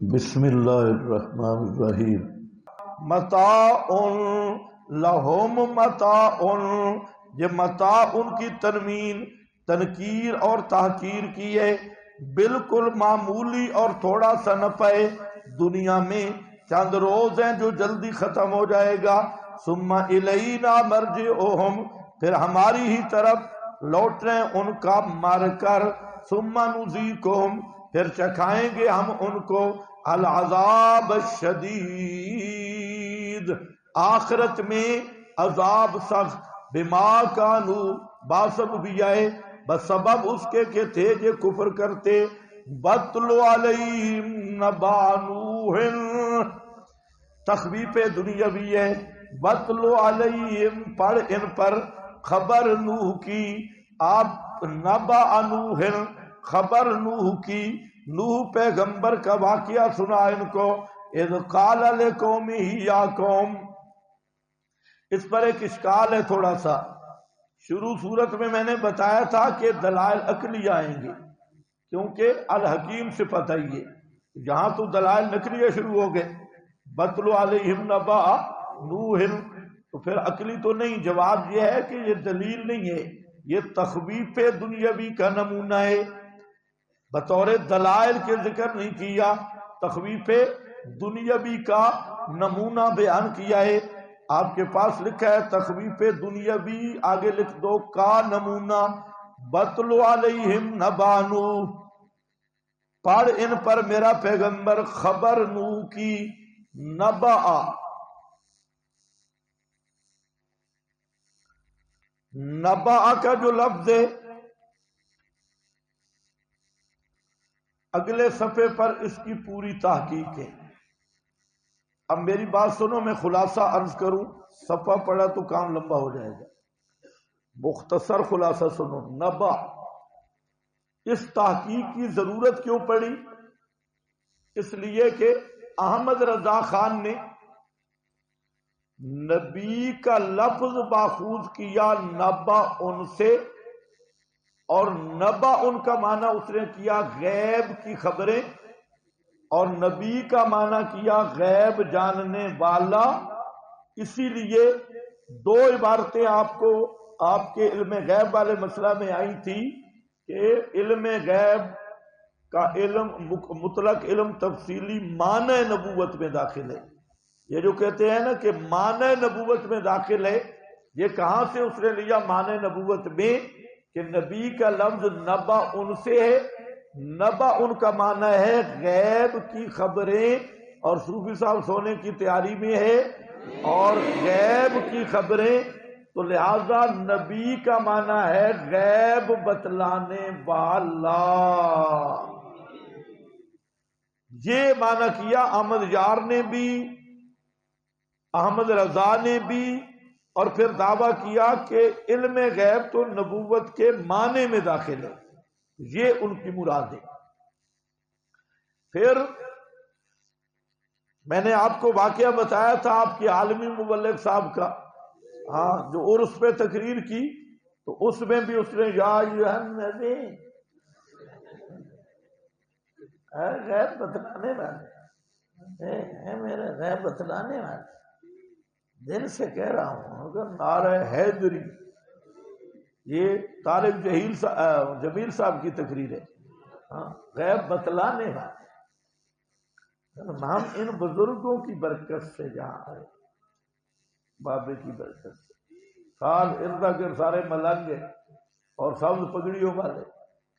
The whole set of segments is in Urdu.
بسم اللہ الرحمن الرحیم۔ متاع لہم متاع، یہ متاع ان کی تنوین تنکیر اور تحقیر کی ہے، بالکل معمولی اور تھوڑا سا نفع دنیا میں، چند روز ہیں جو جلدی ختم ہو جائے گا۔ ثم الینا مرجعہم، پھر ہماری ہی طرف لوٹ رہے ان کا مر کر، ثم نذیقہم، پھر چکھائیں گے ہم ان کو العذاب الشدید، آخرت میں عذاب سخت، بما کانو، باسبب یہ بسبب اس کے کہ تھے یہ کفر کرتے۔ بتلو علیہم نبأ نوح، تخویف دنیاوی ہے۔ بتلو علیہم، پڑھ ان پر خبر نوح کی، آپ نبأ نوح، خبر نوح کی، نوح پیغمبر کا واقعہ سنا ان کو۔ اذ قال لقومہ، یا قوم، اس پر ایک اشکال ہے تھوڑا سا۔ شروع صورت میں نے بتایا تھا کہ دلائل عقلی آئیں گے، کیونکہ الحکیم صفت ہے یہ، یہاں تو دلائل نقلیہ شروع ہو گئے۔ بتلو علیہم نبأ نوح، تو پھر عقلی تو نہیں۔ جواب یہ ہے کہ یہ دلیل نہیں ہے، یہ تخویف دنیاوی کا نمونہ ہے، بطور دلائل کے ذکر نہیں کیا، تخویف دنیاوی کا نمونہ بیان کیا ہے۔ آپ کے پاس لکھا ہے تخویف دنیاوی، آگے لکھ دو کا نمونہ۔ بتلو علیہم نبأ نوح، پڑھ ان پر میرا پیغمبر خبر نوح کی۔ نبأ، نبأ کا جو لفظ ہے اگلے صفحے پر اس کی پوری تحقیق ہے۔ اب میری بات سنو، میں خلاصہ عرض کروں، صفحہ پڑھا تو کام لمبا ہو جائے گا، مختصر خلاصہ سنو۔ نبأ، اس تحقیق کی ضرورت کیوں پڑی؟ اس لیے کہ احمد رضا خان نے نبی کا لفظ ماخوذ کیا نبأ ان سے، اور نبأ ان کا معنی اس نے کیا غیب کی خبریں، اور نبی کا معنی کیا غیب جاننے والا۔ اسی لیے دو عبارتیں آپ کو آپ کے علم غیب والے مسئلہ میں آئی تھی کہ علم غیب کا علم مطلق علم تفصیلی معنی نبوت میں داخل ہے۔ یہ جو کہتے ہیں نا کہ معنی نبوت میں داخل ہے، یہ کہاں سے اس نے لیا معنی نبوت میں؟ کہ نبی کا لفظ نبأ ان سے ہے، نبأ ان کا معنی ہے غیب کی خبریں، اور صوفی صاحب سونے کی تیاری میں ہے اور غیب کی خبریں، تو لہذا نبی کا معنی ہے غیب بتلانے والا۔ یہ معنی کیا احمد یار نے بھی، احمد رضا نے بھی، اور پھر دعویٰ کیا کہ علم غیب تو نبوت کے معنی میں داخل ہے، یہ ان کی مراد ہے۔ پھر میں نے آپ کو واقعہ بتایا تھا آپ کے عالمی مبلغ صاحب کا، ہاں، جو عرس پہ تقریر کی، تو اس میں بھی اس نے یا ایھا النبی، غیب بتلانے والے، اے میرے غیب بتلانے والے، دل سے کہہ رہا ہوں اگر نعرہ حیدری، یہ طارق جمیل صاحب کی تقریر ہے، ہاں، غیب بتلانے والے۔ ہم ان بزرگوں کی برکت سے جہاں آئے، بابے کی برکت سے، سال ارد گرد سارے ملنگ اور سبز پگڑیوں والے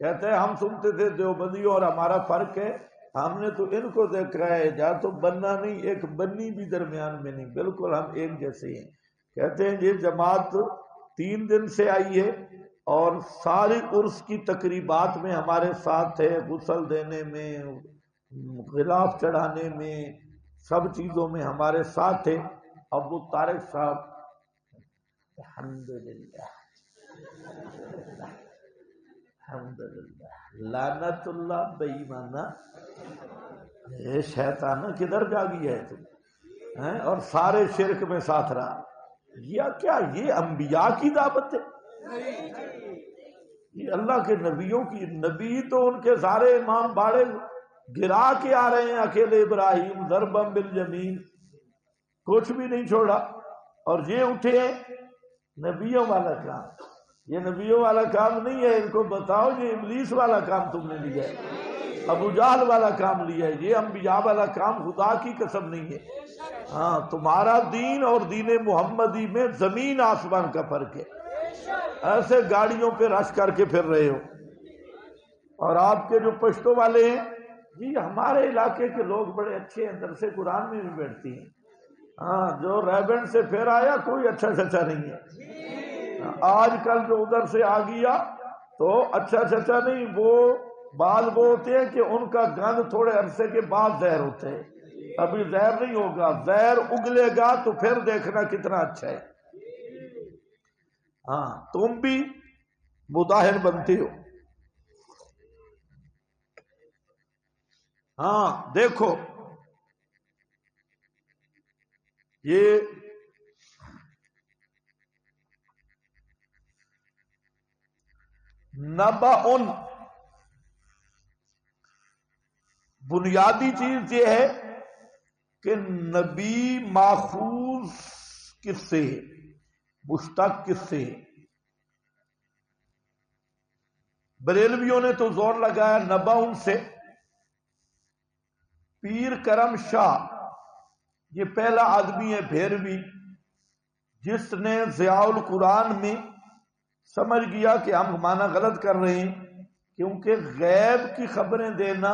کہتے ہیں ہم سنتے تھے دیوبندیوں، اور ہمارا فرق ہے، ہم نے تو ان کو دیکھا ہے، جہاں تو بننا نہیں، ایک بنی بھی درمیان میں نہیں، بالکل ہم ایک جیسے ہیں۔ کہتے ہیں یہ جماعت 3 دن سے آئی ہے اور ساری عرس کی تقریبات میں ہمارے ساتھ ہے، غسل دینے میں، غلاف چڑھانے میں، سب چیزوں میں ہمارے ساتھ ہے۔ اب وہ طارق صاحب، الحمدللہ الحمدللہ، لعنت اللہ بے ایمانہ، اے شیطانہ کدھر جاگی ہے تم، اور سارے شرک میں ساتھ رہا۔ یا کیا یہ انبیاء کی دعوت ہے؟ یہ اللہ کے نبیوں کی، نبی تو ان کے سارے امام باڑے گرا کے آ رہے ہیں اکیلے ابراہیم ضربم بالیمین، کچھ بھی نہیں چھوڑا، اور یہ اٹھے نبیوں والا کام۔ یہ نبیوں والا کام نہیں ہے، ان کو بتاؤ یہ ابلیس والا کام تم نے لیا ہے، ابو جہل والا کام لیا ہے، یہ انبیاء والا کام خدا کی قسم نہیں ہے۔ ہاں، تمہارا دین اور دین محمدی میں زمین آسمان کا فرق ہے۔ ایسے گاڑیوں پہ رش کر کے پھر رہے ہو، اور آپ کے جو پشتوں والے ہیں جی، ہمارے علاقے کے لوگ بڑے اچھے ہیں، درس قرآن میں بھی بیٹھتی ہیں۔ ہاں، جو ریبنڈ سے پھر آیا کوئی اچھا چچا نہیں ہے۔ آج کل جو ادھر سے آ گیا تو اچھا چچا نہیں، وہ بعض وہ ہوتے ہیں کہ ان کا گند تھوڑے عرصے کے بعد زہر ہوتے ہیں، ابھی زہر نہیں ہوگا، زہر اگلے گا تو پھر دیکھنا کتنا اچھا ہے۔ ہاں، تم بھی مداہن بنتے ہو۔ ہاں دیکھو، یہ نبأن بنیادی چیز یہ ہے کہ نبی ماخوذ کس سے ہے، مشتق کس سے ہے۔ بریلویوں نے تو زور لگایا نبأن سے۔ پیر کرم شاہ یہ پہلا آدمی ہے بھیروی جس نے ضیاء القرآن میں سمجھ گیا کہ ہم معنی غلط کر رہے ہیں، کیونکہ غیب کی خبریں دینا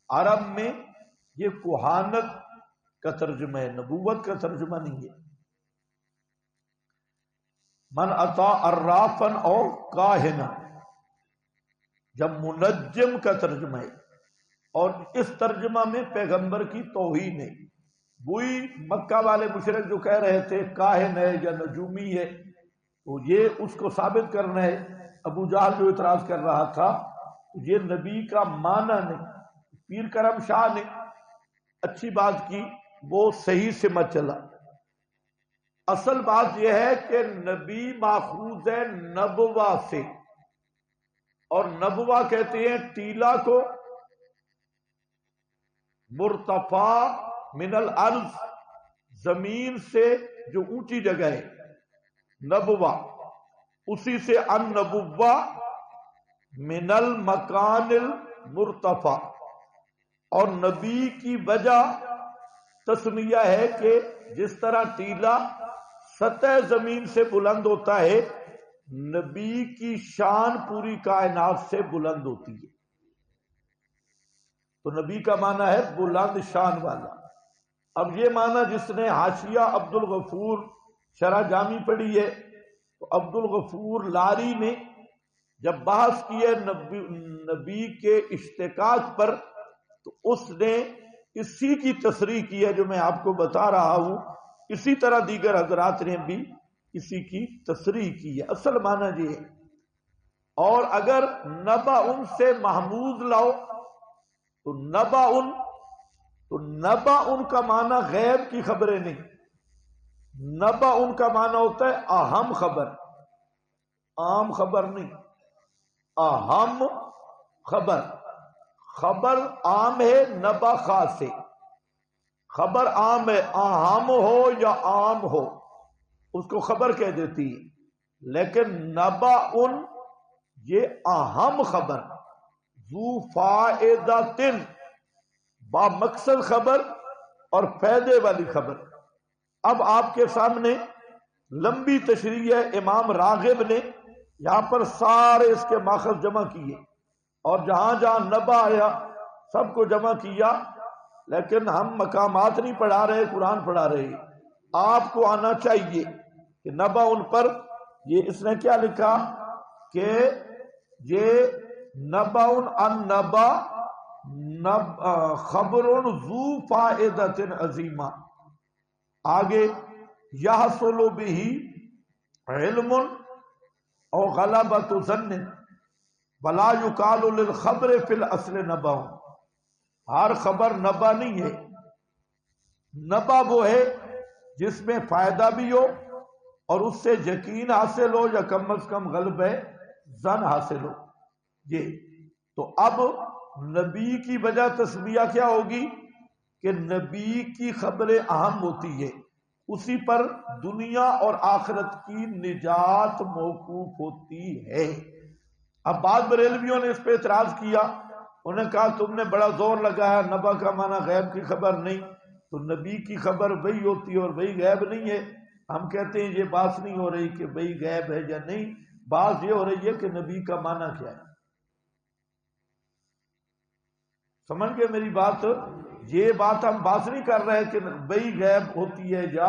عرب میں یہ کہانت کا ترجمہ ہے، نبوت کا ترجمہ نہیں ہے۔ من اطاع عرافا اور کاہنا جب منجم کا ترجمہ ہے، اور اس ترجمہ میں پیغمبر کی توہین ہے۔ وہی مکہ والے مشرک جو کہہ رہے تھے کاہن ہے یا نجومی ہے، تو یہ اس کو ثابت کرنا ہے۔ ابو جہل جو اعتراض کر رہا تھا یہ نبی کا معنی نہیں۔ پیر کرم شاہ نے اچھی بات کی، وہ صحیح سے مت چلا۔ اصل بات یہ ہے کہ نبی ماخوذ ہے نبوہ سے، اور نبوہ کہتے ہیں ٹیلا کو، مرتفع من الارض زمین سے جو اونچی جگہ ہے نبوہ، اسی سے النبوہ من المکان المرتفع، اور نبی کی وجہ تسمیہ ہے کہ جس طرح ٹیلا سطح زمین سے بلند ہوتا ہے، نبی کی شان پوری کائنات سے بلند ہوتی ہے، تو نبی کا معنی ہے بلند شان والا۔ اب یہ معنی جس نے حاشیہ عبد الغفور شرح جامی پڑھی ہے، تو عبد الغفور لاری نے جب بحث کی ہے نبی کے اشتقاق پر، تو اس نے اسی کی تصریح کی ہے جو میں آپ کو بتا رہا ہوں، اسی طرح دیگر حضرات نے بھی اسی کی تصریح کی ہے۔ اصل معنی یہ ہے۔ اور اگر نبأ سے محمود لاؤ تو نبأ کا معنی غیب کی خبریں نہیں، نبأ کا معنی ہوتا ہے اہم خبر، عام خبر نہیں، اہم خبر۔ خبر عام ہے، نبأ خاص ہے۔ خبر عام ہے، اہم ہو یا عام ہو اس کو خبر کہہ دیتی ہے، لیکن نبأ یہ اہم خبر، ذو فائدۃ با مقصد خبر اور فائدے والی خبر۔ اب آپ کے سامنے لمبی تشریح ہے، امام راغب نے یہاں پر سارے اس کے ماخذ جمع کیے، اور جہاں جہاں نبأ آیا سب کو جمع کیا، لیکن ہم مقامات نہیں پڑھا رہے، قرآن پڑھا رہے۔ آپ کو آنا چاہیے کہ نبأ ان پر یہ اس نے کیا لکھا کہ یہ نبأ النبأ خبر ذو فائدۃ عظیمہ۔ آگے یحصل به علم او غلبۃ ظن ولا یقال للخبر فی الاصل نبأ۔ ہر خبر نبأ نہیں ہے، نبأ وہ ہے جس میں فائدہ بھی ہو اور اس سے یقین حاصل ہو یا کم از کم غلبہ ظن حاصل ہو۔ یہ تو اب نبی کی وجہ تسمیہ کیا ہوگی کہ نبی کی خبریں اہم ہوتی ہے، اسی پر دنیا اور آخرت کی نجات موقوف ہوتی ہے۔ اب بعض بریلویوں نے اس پہ اعتراض کیا، انہوں نے کہا تم نے بڑا زور لگایا نبا کا معنی غیب کی خبر نہیں، تو نبی کی خبر وہی ہوتی ہے اور وہی غیب نہیں ہے۔ ہم کہتے ہیں یہ بات نہیں ہو رہی کہ وہی غیب ہے یا نہیں، بات یہ ہو رہی ہے کہ نبی کا معنی کیا ہے۔ سمجھ گئے میری بات؟ یہ بات ہم بات نہیں کر رہے کہ وہی غیب ہوتی ہے یا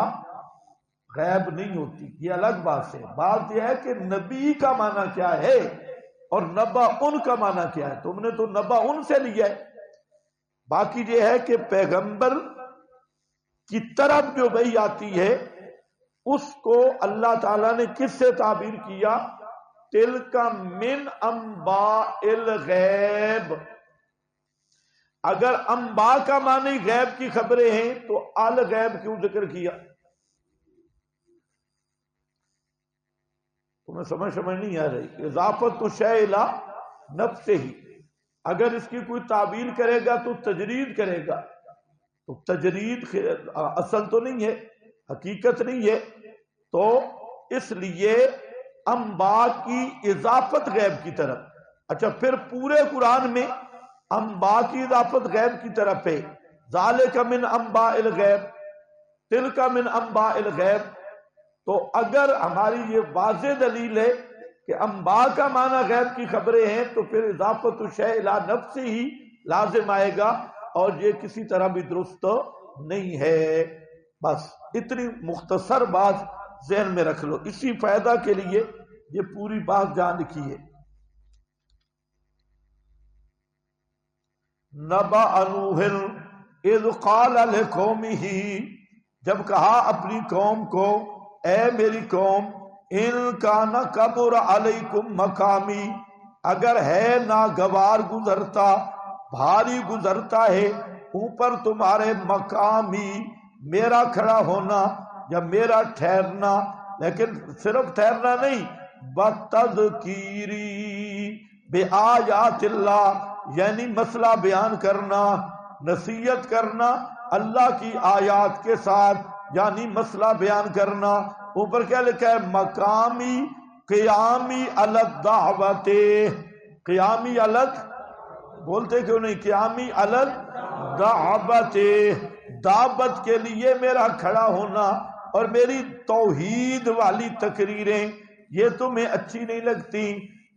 غیب نہیں ہوتی، یہ الگ بات ہے۔ بات یہ ہے کہ نبی کا معنی کیا ہے اور نبا ان کا معنی کیا ہے۔ تم نے تو نبا ان سے لیا ہے۔ باقی یہ ہے کہ پیغمبر کی طرف جو وحی آتی ہے اس کو اللہ تعالیٰ نے کس سے تعبیر کیا؟ تلک من انباء الغیب۔ اگر انباء کا معنی غیب کی خبریں ہیں تو الغیب کیوں ذکر کیا؟ تمہیں سمجھ نہیں آ رہی؟ اضافت الشیء الی نفسہ ہی، اگر اس کی کوئی تعبیر کرے گا تو تجرید کرے گا، تو تجرید اصل تو نہیں ہے، حقیقت نہیں ہے، تو اس لیے انباء کی اضافت غیب کی طرف۔ اچھا پھر پورے قرآن میں انباء کی اضافت غیب کی طرف ہے، ذالک من انباء الغیب، تلک من انباء الغیب۔ تو اگر ہماری یہ واضح دلیل ہے کہ انباء کا معنی غیب کی خبریں ہیں تو پھر اضافت الشیء الی نفسہ ہی لازم آئے گا، اور یہ کسی طرح بھی درست نہیں ہے۔ بس اتنی مختصر بات ذہن میں رکھ لو، اسی فائدہ کے لیے یہ پوری بات جان لکھی ہے۔ نبأ نوح اذ قال لقومہ، جب کہا اپنی قوم کو اے میری قوم، ان کان کبر علیکم مقامی، اگر ہے ناگوار گزرتا، بھاری گزرتا ہے اوپر تمہارے مقامی، میرا کھڑا ہونا یا میرا ٹھہرنا، لیکن صرف ٹھہرنا نہیں، بتذکیری بآیات اللہ، یعنی مسئلہ بیان کرنا، نصیحت کرنا اللہ کی آیات کے ساتھ، یعنی مسئلہ بیان کرنا۔ اوپر کیا لکھا ہے؟ مقامی قیامی علی الدعوت، قیامی علی، بولتے کیوں نہیں؟ قیامی علی الدعوت، دعوت کے لیے میرا کھڑا ہونا اور میری توحید والی تقریریں یہ تمہیں اچھی نہیں لگتی؟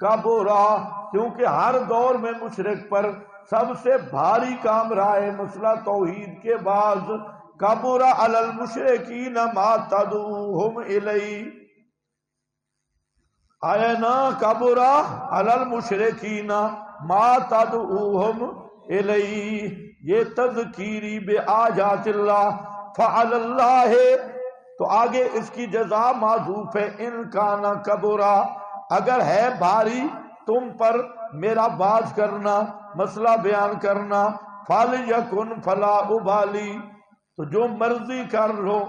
کبرا، کیونکہ ہر دور میں مشرک پر سب سے بھاری کام رہا ہے مسئلہ توحید کے بعد، کبرا علی المشرکین ما تدعوہم الیہ، آیا نا؟ کبرا علی المشرکین ما تدعوہم الیہ، یہ تذکیری بآیات اللہ فعل اللہ، تو آگے اس کی جزا معذوف ہے، ان کانا کبرا، اگر ہے بھاری تم پر میرا باز کرنا، مسئلہ بیان کرنا، فَلْيَكُنْ فَلَا أُبَالِي، تو جو مرضی کر لو،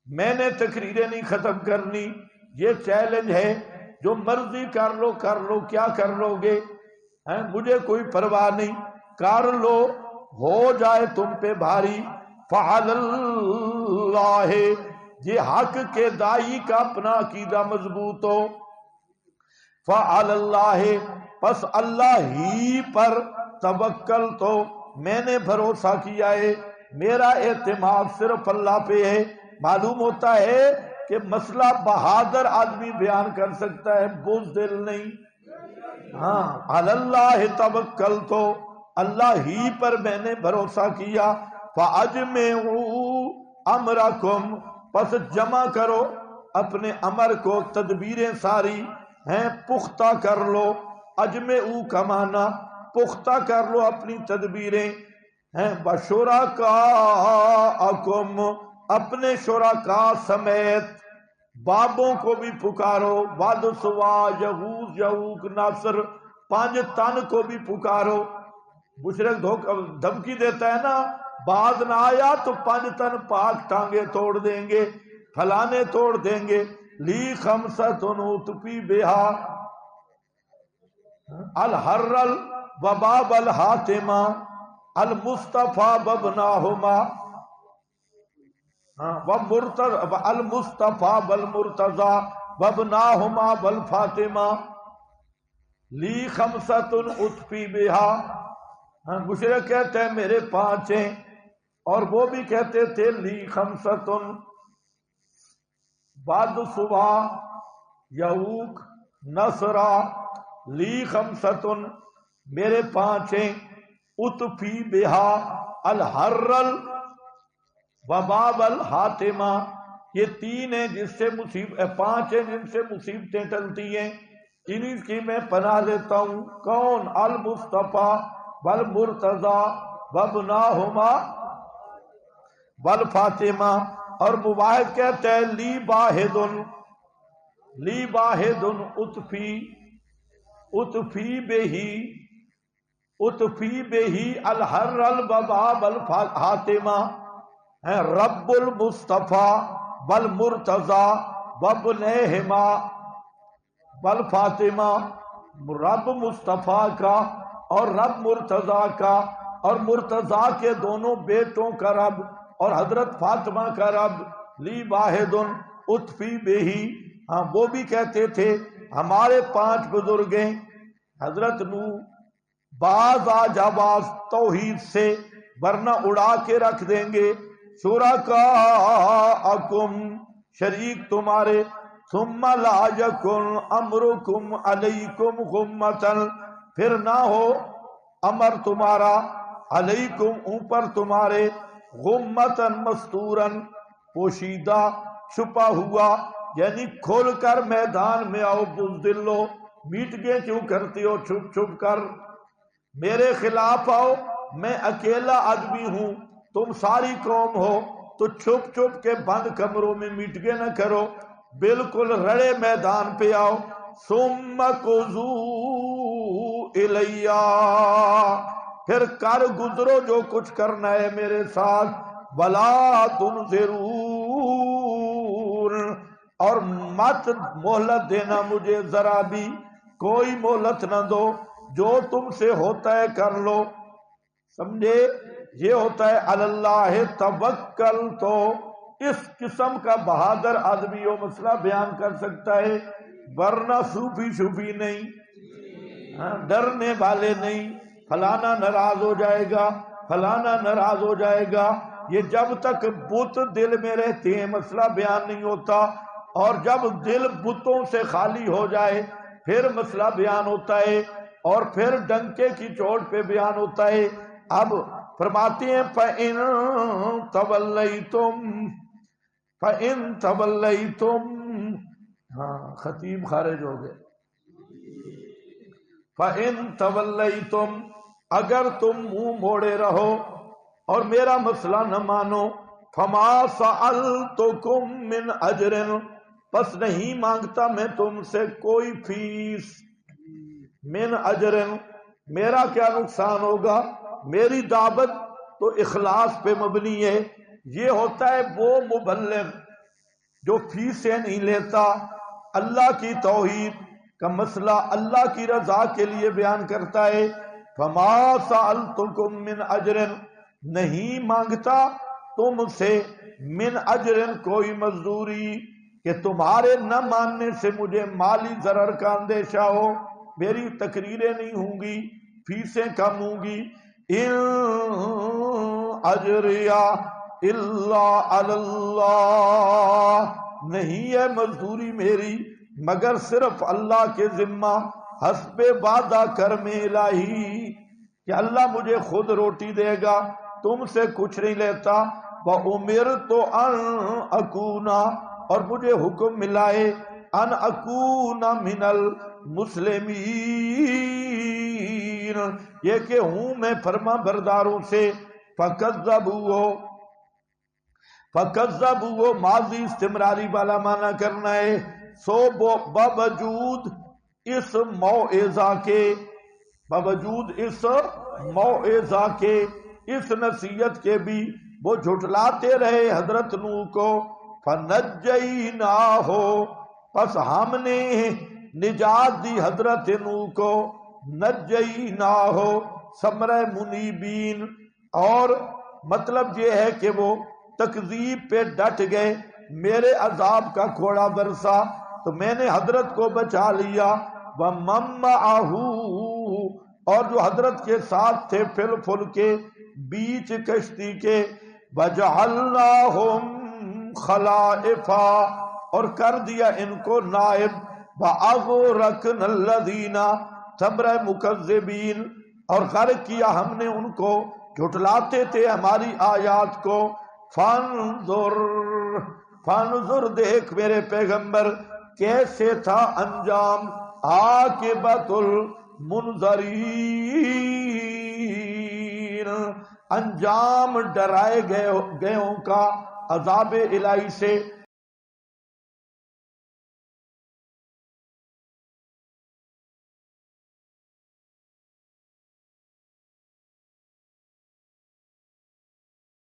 میں نے تقریریں نہیں ختم کرنی، یہ چیلنج ہے، جو مرضی کر لو، کیا کر لو گے؟ مجھے کوئی پرواہ نہیں، کر لو، ہو جائے تم پہ بھاری، فعل اللہ، یہ حق کے دائی کا اپنا عقیدہ مضبوط ہو، فعل اللہ، پس اللہ ہی پر توکل، تو میں نے بھروسہ کیا ہے، میرا اعتماد صرف اللہ پہ ہے۔ معلوم ہوتا ہے کہ مسئلہ بہادر آدمی بیان کر سکتا ہے، بزدل نہیں۔ ہاں، اللہ توکل، تو اللہ ہی پر میں نے بھروسہ کیا۔ فَأَجْمِعُوا أَمْرَكُمْ، پس جمع کرو اپنے امر کو، تدبیریں ساری ہیں پختہ کر لو، اجمعوا کا معنی پختہ کر لو اپنی تدبیریں ہیں، بشرکاءکم، اپنے شرکاء سمیت، بابوں کو بھی پکارو، ود سوا، یغوث، یعوق، ناصر، 5 تن کو بھی پکارو۔ مشرک دھمکی دیتا ہے نا، بعد نہ آیا تو 5 تن پاک ٹانگے توڑ دیں گے، پھلانے توڑ دیں گے۔ لی خمسۃ نطفی بہا الحرل وباب الحاتمہ المصطفیٰ ببناہما المصطفیٰ بالمرتضی وابناہما بالفاطمہ لی خمسۃ اطفی بہا. مشرک کہتے ہیں میرے 5 ہیں، اور وہ بھی کہتے تھے لی خمسۃ، بعد صبح یعوق نصرہ، لی خمسۃ میرے 5 ہیں، اطفی بہا الحرل وباب الحاتمہ، یہ 3 ہیں جس سے 5 ہیں جن سے مصیبتیں ٹلتی ہیں، انہی کی میں پناہ لیتا ہوں. کون؟ المصطفیٰ والمرتضی وابناہما والفاطمہ. اور مواحد کہتے ہیں لی واحد اطفی بہی الحرل وباب الحاتمہ، رب المصطفیٰ والمرتضی وابنہما والفاطمہ، رب مصطفیٰ کا اور رب مرتضیٰ کا، اور مرتضیٰ کے دونوں بیٹوں کا رب اور حضرت فاطمہ کا رب. لی واحد اطفی بہی. ہاں وہ بھی کہتے تھے ہمارے 5 بزرگ ہیں. حضرت نوح باز آ جا باز توحید سے، ورنہ اڑا کے رکھ دیں گے. شرکاءکم، شریک تمہارے، ثم لا یکن امرکم علیکم غمۃ، پھر نہ ہو امر تمہارا علیکم اوپر تمہارے، غمۃ مستورن پوشیدہ چھپا ہوا، یعنی کھول کر میدان میں آؤ. بزدلو، میٹنگیں کیوں کرتی ہو چھپ چھپ کر؟ میرے خلاف آؤ، میں اکیلا آدمی ہوں، تم ساری قوم ہو، تو چھپ چھپ کے بند کمروں میں میٹنگیں نہ کرو، بالکل رڑے میدان پہ آؤ. ثم قضوا الیہ، پھر کر گزرو جو کچھ کرنا ہے میرے ساتھ. ولا تنظرون، اور مت مہلت دینا مجھے ذرا بھی، کوئی مہلت نہ دو، جو تم سے ہوتا ہے کر لو. سمجھے؟ یہ ہوتا ہے اللہ توکل. تو اس قسم کا بہادر آدمی وہ مسئلہ بیان کر سکتا ہے، ورنہ صوفی نہیں، ڈرنے والے نہیں. فلانا ناراض ہو جائے گا، فلانا ناراض ہو جائے گا، یہ جب تک بت دل میں رہتے ہیں مسئلہ بیان نہیں ہوتا، اور جب دل بتوں سے خالی ہو جائے پھر مسئلہ بیان ہوتا ہے، اور پھر ڈنکے کی چوٹ پہ بیان ہوتا ہے. اب فرماتے ہیں فَإِن تَوَلَّيْتُمْ، ہاں خطیب خارج ہو گئے. فَإِن تَوَلَّيْتُمْ، اگر تم منہ موڑے رہو اور میرا مسئلہ نہ مانو، فَمَا سَأَلْتُكُمْ مِنْ أَجْرٍ، پس نہیں مانگتا میں تم سے کوئی فیس. من اجرن، میرا کیا نقصان ہوگا؟ میری دعوت تو اخلاص پہ مبنی ہے. یہ ہوتا ہے وہ مبلغ جو فیسیں نہیں لیتا، اللہ کی توحید کا مسئلہ اللہ کی رضا کے لیے بیان کرتا ہے. فما سألتکم من اجر، نہیں مانگتا تم سے من اجر کوئی مزدوری کہ تمہارے نہ ماننے سے مجھے مالی ضرر کا اندیشہ ہو، میری تقریریں نہیں ہوں گی، فیسیں کم ہوں گی. ان اجریہ الا علی اللہ، نہیں ہے مزدوری میری مگر صرف اللہ کے ذمہ، حسب وعدہ کرم الہی، کہ اللہ مجھے خود روٹی دے گا، تم سے کچھ نہیں لیتا. وَأُمِرْتُ أَنْ أَكُونَ، اور مجھے حکم ملا ہے ان اکون من المسلمین، یہ کہ ہوں میں فرما برداروں سے. فَكَذَّبُوهُ ماضی استمراری والا معنی کرنا ہے. سو باوجود اس موعظہ کے، باوجود اس موعظہ کے، اس نصیحت کے بھی وہ جھٹلاتے رہے حضرت نوح کو. فَنَجَّيْنَاهُ، پس ہم نے نجات دی حضرت نوح کو. نجینا ہو ثمرہ منیبین، اور مطلب یہ ہے کہ وہ تکذیب پہ ڈٹ گئے، میرے عذاب کا کوڑا برسا تو میں نے حضرت کو بچا لیا۔ وَمَن مَّعَهُ، اور جو حضرت کے ساتھ تھے فل فل کے بیچ کشتی کے، وَجَعَلْنَاهُمْ خَلَائِفَ، اور کر دیا ان کو نائب، وَأَغْرَقْنَا الَّذِينَ ثَمْرَ مُكَذِّبِينَ، اور غرق کیا ہم نے ان کو جھٹلاتے تھے ہماری آیات کو۔ فانظر دیکھ میرے پیغمبر کیسے تھا انجام، عاقبۃ المنذرین، انجام ڈرائے گئوں کا عذاب الہی سے۔